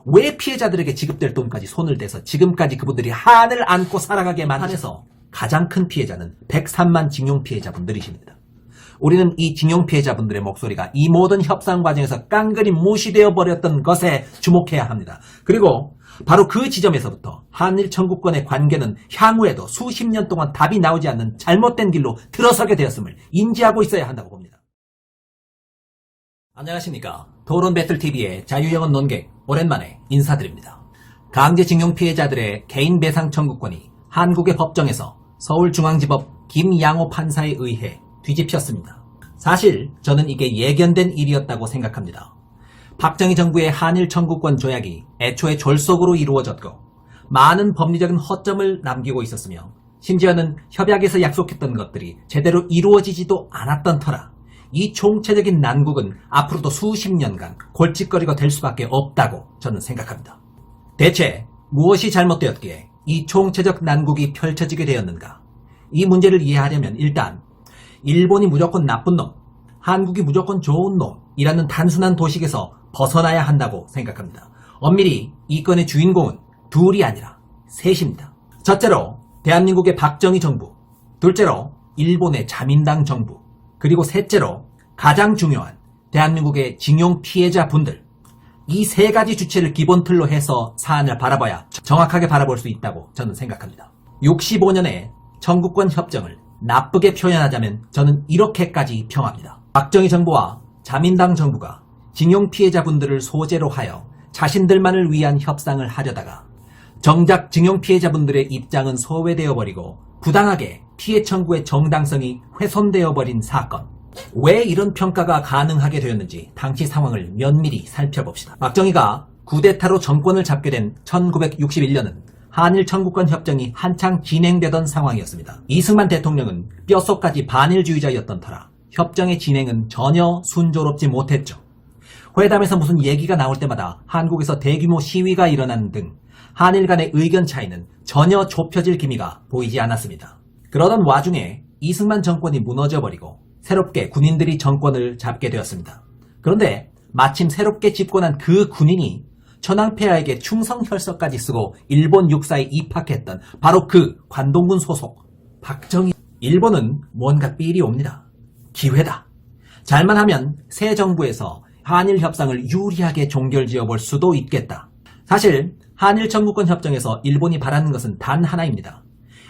왜 피해자들에게 지급될 돈까지 손을 대서 지금까지 그분들이 한을 안고 살아가게 만해서 가장 큰 피해자는 103만 징용 피해자분들이십니다. 우리는 이 징용 피해자분들의 목소리가 이 모든 협상 과정에서 깡그리 무시되어 버렸던 것에 주목해야 합니다. 그리고 바로 그 지점에서부터 한일 청구권의 관계는 향후에도 수십 년 동안 답이 나오지 않는 잘못된 길로 들어서게 되었음을 인지하고 있어야 한다고 봅니다. 안녕하십니까. 토론 배틀TV의 자유영혼 논객 오랜만에 인사드립니다. 강제징용 피해자들의 개인 배상 청구권이 한국의 법정에서 서울중앙지법 김양호 판사에 의해 뒤집혔습니다. 사실 저는 이게 예견된 일이었다고 생각합니다. 박정희 정부의 한일 청구권 조약이 애초에 졸속으로 이루어졌고 많은 법리적인 허점을 남기고 있었으며 심지어는 협약에서 약속했던 것들이 제대로 이루어지지도 않았던 터라 이 총체적인 난국은 앞으로도 수십 년간 골칫거리가 될 수밖에 없다고 저는 생각합니다. 대체 무엇이 잘못되었기에 이 총체적 난국이 펼쳐지게 되었는가? 이 문제를 이해하려면 일단 일본이 무조건 나쁜 놈, 한국이 무조건 좋은 놈이라는 단순한 도식에서 벗어나야 한다고 생각합니다. 엄밀히 이 건의 주인공은 둘이 아니라 셋입니다. 첫째로 대한민국의 박정희 정부, 둘째로 일본의 자민당 정부, 그리고 셋째로 가장 중요한 대한민국의 징용 피해자분들, 이 세 가지 주체를 기본 틀로 해서 사안을 바라봐야 정확하게 바라볼 수 있다고 저는 생각합니다. 65년의 청구권 협정을 나쁘게 표현하자면 저는 이렇게까지 평합니다. 박정희 정부와 자민당 정부가 징용 피해자분들을 소재로 하여 자신들만을 위한 협상을 하려다가 정작 징용 피해자분들의 입장은 소외되어 버리고 부당하게 피해 청구의 정당성이 훼손되어 버린 사건. 왜 이런 평가가 가능하게 되었는지 당시 상황을 면밀히 살펴봅시다. 박정희가 쿠데타로 정권을 잡게 된 1961년은 한일 청구권 협정이 한창 진행되던 상황이었습니다. 이승만 대통령은 뼛속까지 반일주의자였던 터라 협정의 진행은 전혀 순조롭지 못했죠. 회담에서 무슨 얘기가 나올 때마다 한국에서 대규모 시위가 일어나는 등 한일 간의 의견 차이는 전혀 좁혀질 기미가 보이지 않았습니다. 그러던 와중에 이승만 정권이 무너져버리고 새롭게 군인들이 정권을 잡게 되었습니다. 그런데 마침 새롭게 집권한 그 군인이 천황폐하에게 충성혈서까지 쓰고 일본 육사에 입학했던 바로 그 관동군 소속 박정희. 일본은 뭔가 삘이 옵니다. 기회다. 잘만 하면 새 정부에서 한일 협상을 유리하게 종결지어 볼 수도 있겠다. 사실 한일 청구권 협정에서 일본이 바라는 것은 단 하나입니다.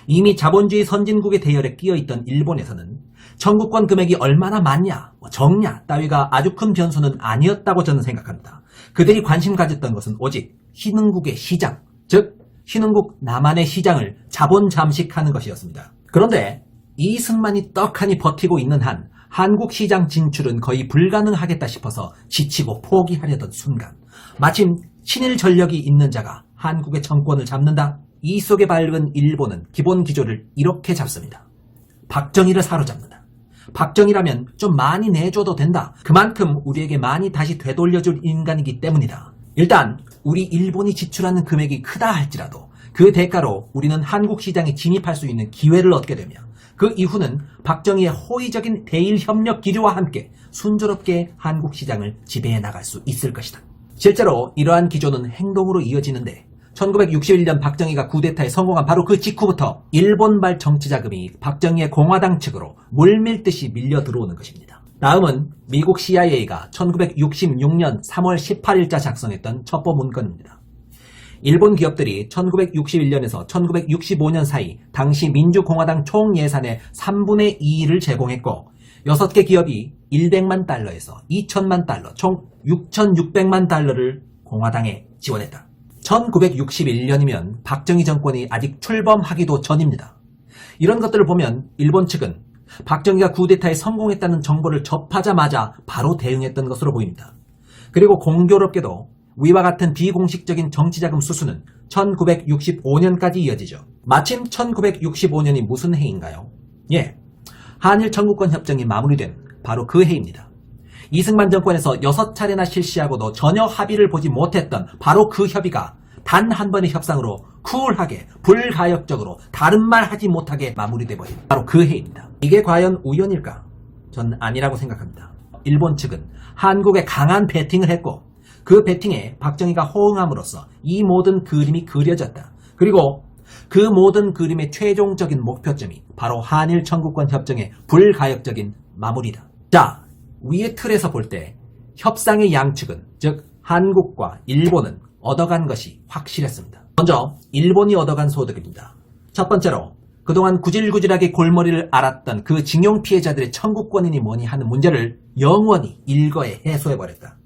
이미 자본주의 선진국의 대열에 끼어있던 일본에서는 청구권 금액이 얼마나 많냐, 적냐 따위가 아주 큰 변수는 아니었다고 저는 생각합니다. 그들이 관심 가졌던 것은 오직 신흥국의 시장, 즉 신흥국 남한의 시장을 자본 잠식하는 것이었습니다. 그런데 이승만이 떡하니 버티고 있는 한 한국 시장 진출은 거의 불가능하겠다 싶어서 지치고 포기하려던 순간 마침 친일 전력이 있는 자가 한국의 정권을 잡는다? 이 속에 밝은 일본은 기본 기조를 이렇게 잡습니다. 박정희를 사로잡는다. 박정희라면 좀 많이 내줘도 된다. 그만큼 우리에게 많이 다시 되돌려줄 인간이기 때문이다. 일단 우리 일본이 지출하는 금액이 크다 할지라도 그 대가로 우리는 한국 시장에 진입할 수 있는 기회를 얻게 되며 그 이후는 박정희의 호의적인 대일 협력 기조와 함께 순조롭게 한국 시장을 지배해 나갈 수 있을 것이다. 실제로 이러한 기조는 행동으로 이어지는데 1961년 박정희가 쿠데타에 성공한 바로 그 직후부터 일본발 정치자금이 박정희의 공화당 측으로 물밀듯이 밀려 들어오는 것입니다. 다음은 미국 CIA가 1966년 3월 18일자 작성했던 첩보 문건입니다. 일본 기업들이 1961년에서 1965년 사이 당시 민주공화당 총 예산의 3분의 2를 제공했고 6개 기업이 100만 달러에서 2천만 달러, 총 6,600만 달러를 공화당에 지원했다. 1961년이면 박정희 정권이 아직 출범하기도 전입니다. 이런 것들을 보면 일본 측은 박정희가 쿠데타에 성공했다는 정보를 접하자마자 바로 대응했던 것으로 보입니다. 그리고 공교롭게도 위와 같은 비공식적인 정치자금 수수는 1965년까지 이어지죠. 마침 1965년이 무슨 해인가요? 예, 한일 청구권 협정이 마무리된 바로 그 해입니다. 이승만 정권에서 6차례나 실시하고도 전혀 합의를 보지 못했던 바로 그 협의가 단 한 번의 협상으로 쿨하게 불가역적으로 다른 말 하지 못하게 마무리돼버린 바로 그 해입니다. 이게 과연 우연일까? 전 아니라고 생각합니다. 일본 측은 한국에 강한 배팅을 했고 그 배팅에 박정희가 호응함으로써 이 모든 그림이 그려졌다. 그리고 그 모든 그림의 최종적인 목표점이 바로 한일 청구권 협정의 불가역적인 마무리다. 자, 위의 틀에서 볼 때 협상의 양측은, 즉 한국과 일본은 얻어간 것이 확실했습니다. 먼저 일본이 얻어간 소득입니다. 첫 번째로 그동안 구질구질하게 골머리를 앓았던 그 징용 피해자들의 청구권이니 뭐니 하는 문제를 영원히 일거에 해소해버렸다.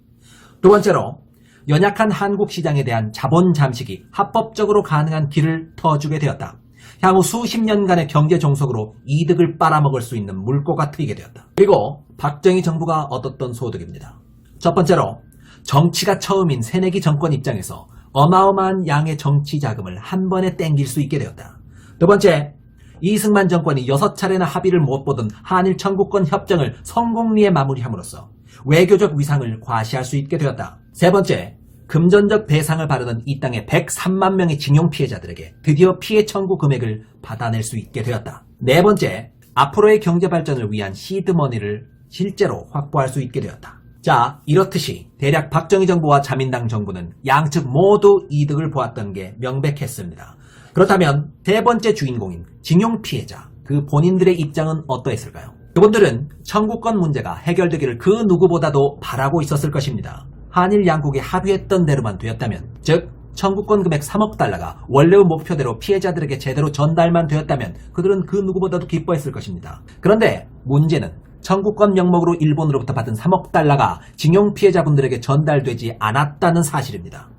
두 번째로 연약한 한국 시장에 대한 자본 잠식이 합법적으로 가능한 길을 터주게 되었다. 향후 수십 년간의 경제 종속으로 이득을 빨아먹을 수 있는 물꼬가 트이게 되었다. 그리고 박정희 정부가 얻었던 소득입니다. 첫 번째로 정치가 처음인 새내기 정권 입장에서 어마어마한 양의 정치 자금을 한 번에 땡길 수 있게 되었다. 두 번째, 이승만 정권이 6차례나 합의를 못 보던 한일 청구권 협정을 성공리에 마무리함으로써 외교적 위상을 과시할 수 있게 되었다. 세 번째, 금전적 배상을 바라던 이 땅의 103만 명의 징용 피해자들에게 드디어 피해 청구 금액을 받아낼 수 있게 되었다. 네 번째, 앞으로의 경제 발전을 위한 시드머니를 실제로 확보할 수 있게 되었다. 자, 이렇듯이 대략 박정희 정부와 자민당 정부는 양측 모두 이득을 보았던 게 명백했습니다. 그렇다면 세 번째 주인공인 징용 피해자, 그 본인들의 입장은 어떠했을까요? 그분들은 청구권 문제가 해결되기를 그 누구보다도 바라고 있었을 것입니다. 한일 양국이 합의했던 대로만 되었다면, 즉 청구권 금액 3억 달러가 원래의 목표대로 피해자들에게 제대로 전달만 되었다면 그들은 그 누구보다도 기뻐했을 것입니다. 그런데 문제는 청구권 명목으로 일본으로부터 받은 3억 달러가 징용 피해자분들에게 전달되지 않았다는 사실입니다.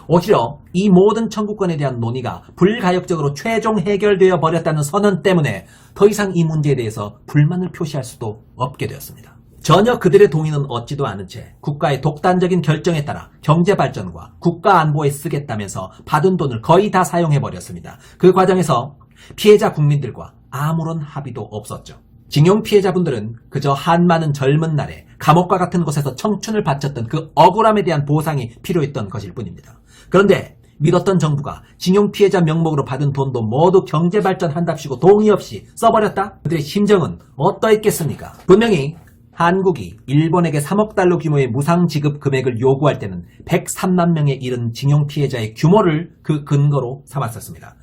오히려 이 모든 청구권에 대한 논의가 불가역적으로 최종 해결되어 버렸다는 선언 때문에 더 이상 이 문제에 대해서 불만을 표시할 수도 없게 되었습니다. 전혀 그들의 동의는 얻지도 않은 채 국가의 독단적인 결정에 따라 경제 발전과 국가 안보에 쓰겠다면서 받은 돈을 거의 다 사용해버렸습니다. 그 과정에서 피해자 국민들과 아무런 합의도 없었죠. 징용 피해자분들은 그저 한많은 젊은 날에 감옥과 같은 곳에서 청춘을 바쳤던 그 억울함에 대한 보상이 필요했던 것일 뿐입니다. 그런데 믿었던 정부가 징용 피해자 명목으로 받은 돈도 모두 경제발전한답시고 동의 없이 써버렸다? 그들의 심정은 어떠했겠습니까? 분명히 한국이 일본에게 3억 달러 규모의 무상 지급 금액을 요구할 때는 103만 명에 이른 징용 피해자의 규모를 그 근거로 삼았었습니다.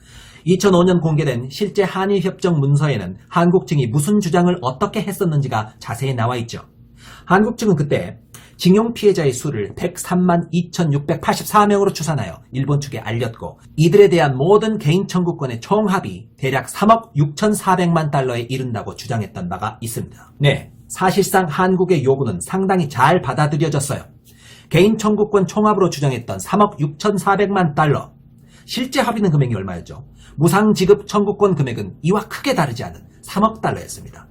2005년 공개된 실제 한일협정 문서에는 한국 측이 무슨 주장을 어떻게 했었는지가 자세히 나와 있죠. 한국 측은 그때 징용 피해자의 수를 103만 2,684명으로 추산하여 일본 측에 알렸고, 이들에 대한 모든 개인 청구권의 총합이 대략 3억 6,400만 달러에 이른다고 주장했던 바가 있습니다. 네, 사실상 한국의 요구는 상당히 잘 받아들여졌어요. 개인 청구권 총합으로 주장했던 3억 6,400만 달러, 실제 합의된 금액이 얼마였죠? 무상 지급 청구권 금액은 이와 크게 다르지 않은 3억 달러였습니다.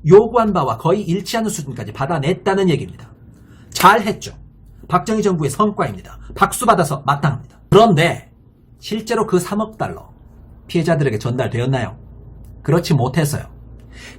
요구한 바와 거의 일치하는 수준까지 받아냈다는 얘기입니다. 잘했죠. 박정희 정부의 성과입니다. 박수 받아서 마땅합니다. 그런데 실제로 그 3억 달러 피해자들에게 전달되었나요? 그렇지 못했어요.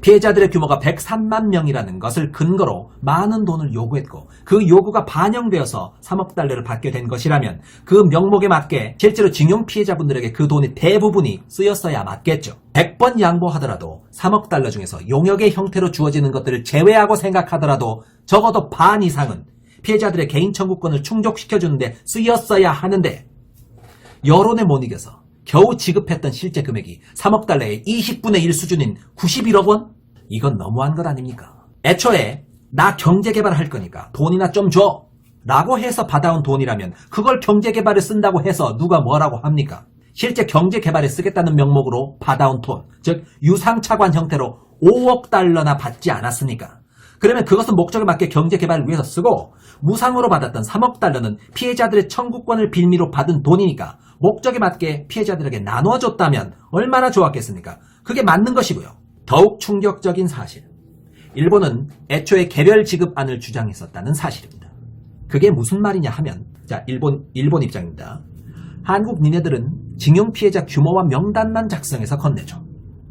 피해자들의 규모가 103만 명이라는 것을 근거로 많은 돈을 요구했고, 그 요구가 반영되어서 3억 달러를 받게 된 것이라면 그 명목에 맞게 실제로 징용 피해자분들에게 그 돈의 대부분이 쓰였어야 맞겠죠. 100번 양보하더라도 3억 달러 중에서 용역의 형태로 주어지는 것들을 제외하고 생각하더라도 적어도 반 이상은 피해자들의 개인 청구권을 충족시켜주는데 쓰였어야 하는데, 여론에 못 이겨서 겨우 지급했던 실제 금액이 3억 달러의 20분의 1 수준인 91억 원? 이건 너무한 것 아닙니까? 애초에 나 경제개발 할 거니까 돈이나 좀 줘! 라고 해서 받아온 돈이라면 그걸 경제개발에 쓴다고 해서 누가 뭐라고 합니까? 실제 경제개발에 쓰겠다는 명목으로 받아온 돈, 즉 유상차관 형태로 5억 달러나 받지 않았습니까? 그러면 그것은 목적에 맞게 경제개발을 위해서 쓰고, 무상으로 받았던 3억 달러는 피해자들의 청구권을 빌미로 받은 돈이니까 목적에 맞게 피해자들에게 나눠줬다면 얼마나 좋았겠습니까? 그게 맞는 것이고요. 더욱 충격적인 사실, 일본은 애초에 개별 지급안을 주장했었다는 사실입니다. 그게 무슨 말이냐 하면, 자, 일본 입장입니다. 한국 니네들은 징용 피해자 규모와 명단만 작성해서 건네줘.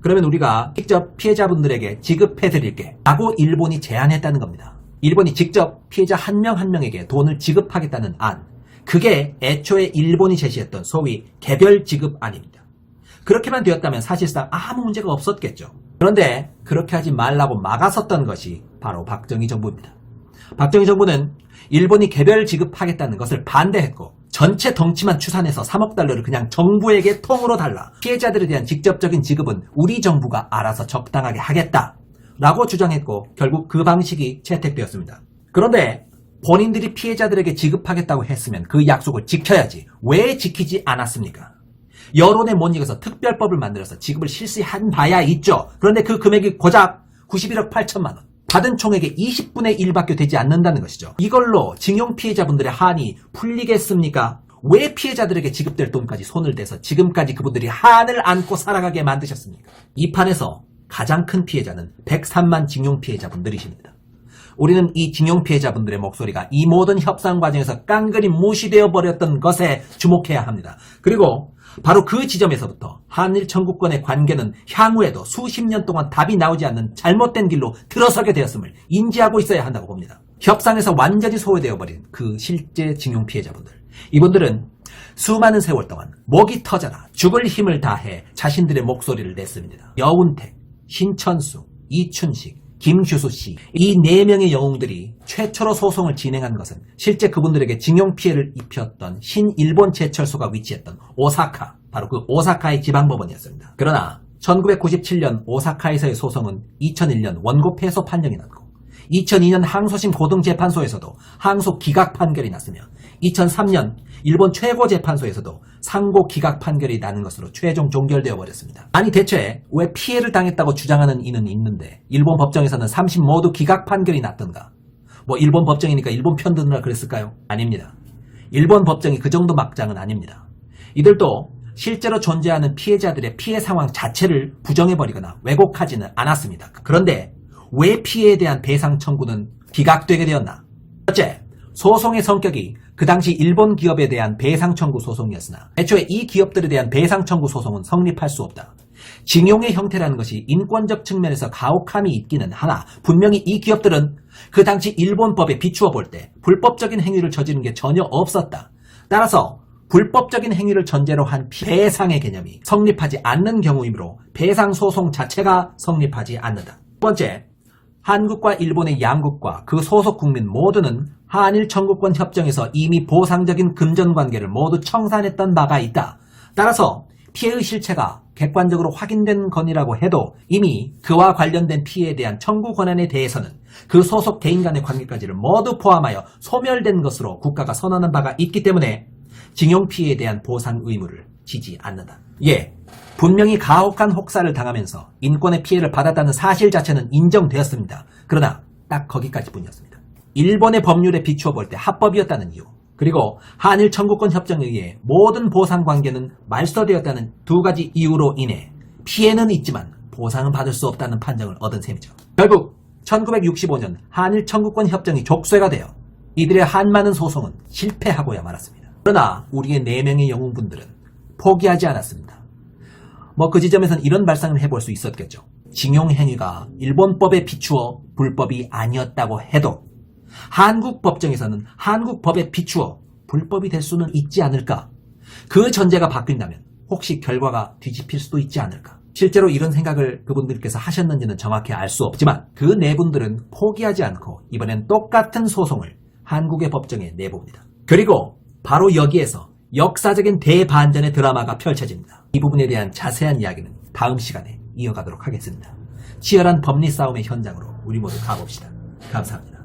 그러면 우리가 직접 피해자분들에게 지급해드릴게 라고 일본이 제안했다는 겁니다. 일본이 직접 피해자 한 명 한 명에게 돈을 지급하겠다는 안, 그게 애초에 일본이 제시했던 소위 개별 지급안입니다. 그렇게만 되었다면 사실상 아무 문제가 없었겠죠. 그런데 그렇게 하지 말라고 막아섰던 것이 바로 박정희 정부입니다. 박정희 정부는 일본이 개별 지급하겠다는 것을 반대했고 전체 덩치만 추산해서 3억 달러를 그냥 정부에게 통으로 달라. 피해자들에 대한 직접적인 지급은 우리 정부가 알아서 적당하게 하겠다라고 주장했고 결국 그 방식이 채택되었습니다. 그런데 본인들이 피해자들에게 지급하겠다고 했으면 그 약속을 지켜야지 왜 지키지 않았습니까? 여론에 못 이겨서 특별법을 만들어서 지급을 실시한 바야 있죠. 그런데 그 금액이 고작 91억 8천만 원. 받은 총액의 20분의 1밖에 되지 않는다는 것이죠. 이걸로 징용 피해자분들의 한이 풀리겠습니까? 왜 피해자들에게 지급될 돈까지 손을 대서 지금까지 그분들이 한을 안고 살아가게 만드셨습니까? 이 판에서 가장 큰 피해자는 103만 징용 피해자분들이십니다. 우리는 이 징용 피해자분들의 목소리가 이 모든 협상 과정에서 깡그리 무시되어 버렸던 것에 주목해야 합니다. 그리고 바로 그 지점에서부터 한일 청구권의 관계는 향후에도 수십 년 동안 답이 나오지 않는 잘못된 길로 들어서게 되었음을 인지하고 있어야 한다고 봅니다. 협상에서 완전히 소외되어 버린 그 실제 징용 피해자분들. 이분들은 수많은 세월 동안 목이 터져라 죽을 힘을 다해 자신들의 목소리를 냈습니다. 여운택, 신천수, 이춘식, 김규수 씨, 이 4명의 영웅들이 최초로 소송을 진행한 것은 실제 그분들에게 징용 피해를 입혔던 신일본 제철소가 위치했던 오사카, 바로 그 오사카의 지방법원이었습니다. 그러나 1997년 오사카에서의 소송은 2001년 원고 패소 판정이 났고 2002년 항소심 고등재판소에서도 항소 기각 판결이 났으며 2003년 일본 최고재판소에서도 상고 기각 판결이 나는 것으로 최종 종결되어 버렸습니다. 아니 대체 왜 피해를 당했다고 주장하는 이는 있는데 일본 법정에서는 30 모두 기각 판결이 났던가? 뭐 일본 법정이니까 일본 편 드느라 그랬을까요? 아닙니다. 일본 법정이 그 정도 막장은 아닙니다. 이들도 실제로 존재하는 피해자들의 피해 상황 자체를 부정해버리거나 왜곡하지는 않았습니다. 그런데 왜 피해에 대한 배상 청구는 기각되게 되었나? 첫째, 소송의 성격이 그 당시 일본 기업에 대한 배상 청구 소송이었으나 애초에 이 기업들에 대한 배상 청구 소송은 성립할 수 없다. 징용의 형태라는 것이 인권적 측면에서 가혹함이 있기는 하나 분명히 이 기업들은 그 당시 일본 법에 비추어 볼 때 불법적인 행위를 저지른 게 전혀 없었다. 따라서 불법적인 행위를 전제로 한 배상의 개념이 성립하지 않는 경우이므로 배상 소송 자체가 성립하지 않는다. 두 번째, 한국과 일본의 양국과 그 소속 국민 모두는 한일 청구권 협정에서 이미 보상적인 금전관계를 모두 청산했던 바가 있다. 따라서 피해의 실체가 객관적으로 확인된 건이라고 해도 이미 그와 관련된 피해에 대한 청구 권한에 대해서는 그 소속 개인 간의 관계까지를 모두 포함하여 소멸된 것으로 국가가 선언한 바가 있기 때문에 징용 피해에 대한 보상 의무를 지지 않는다. 예, 분명히 가혹한 혹사를 당하면서 인권의 피해를 받았다는 사실 자체는 인정되었습니다. 그러나 딱 거기까지 뿐이었습니다. 일본의 법률에 비추어 볼 때 합법이었다는 이유, 그리고 한일 청구권 협정에 의해 모든 보상 관계는 말소되었다는 두 가지 이유로 인해 피해는 있지만 보상은 받을 수 없다는 판정을 얻은 셈이죠. 결국 1965년 한일 청구권 협정이 족쇄가 되어 이들의 한많은 소송은 실패하고야 말았습니다. 그러나 우리의 4명의 영웅분들은 포기하지 않았습니다. 그 지점에선 이런 발상을 해볼 수 있었겠죠. 징용 행위가 일본법에 비추어 불법이 아니었다고 해도 한국 법정에서는 한국 법에 비추어 불법이 될 수는 있지 않을까? 그 전제가 바뀐다면 혹시 결과가 뒤집힐 수도 있지 않을까? 실제로 이런 생각을 그분들께서 하셨는지는 정확히 알 수 없지만 그 4분들은 포기하지 않고 이번엔 똑같은 소송을 한국의 법정에 내봅니다. 그리고 바로 여기에서 역사적인 대반전의 드라마가 펼쳐집니다. 이 부분에 대한 자세한 이야기는 다음 시간에 이어가도록 하겠습니다. 치열한 법리 싸움의 현장으로 우리 모두 가봅시다. 감사합니다.